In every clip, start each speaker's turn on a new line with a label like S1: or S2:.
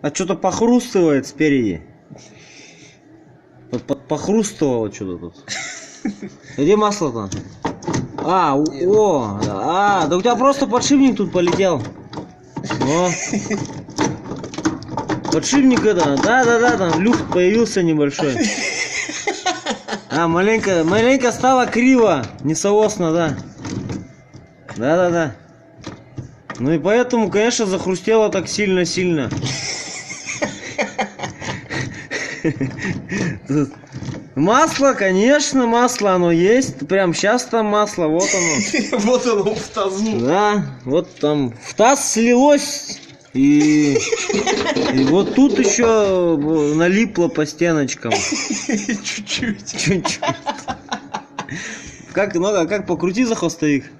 S1: А что-то похрустывает спереди. Похрустывало что-то тут. Где масло-то? Да у тебя просто подшипник тут полетел. О. Подшипник это, да, там люфт появился небольшой. Маленько стало криво, несоосно, да. Да. Ну и поэтому, конечно, захрустело так сильно-сильно. Масло, конечно, масло оно есть. Прям сейчас там масло, вот оно.
S2: Вот оно в тазу.
S1: Да, вот там в таз слилось. И вот тут еще налипло по стеночкам. Чуть-чуть. Как покрути за хвостовик.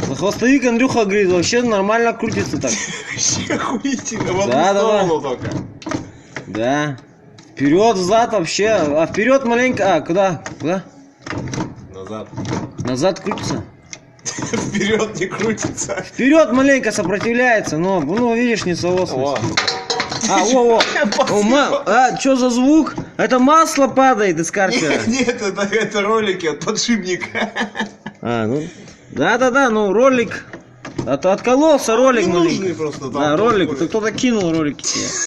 S1: За хвостовик Андрюха говорит, вообще нормально крутится так.
S2: Вообще охуительно, в одну сторону только.
S1: Да. Вперед, взад вообще. А вперед маленько. Куда?
S2: Назад.
S1: Назад крутится.
S2: Вперед не крутится.
S1: Вперед маленько сопротивляется, но видишь, несоосность. Что за звук? Это масло падает из карцера.
S2: Нет, это ролики от подшипника.
S1: Да, ролик. Откололся ролик маленький.
S2: Просто,
S1: да, ролик. Кто-то кинул ролики.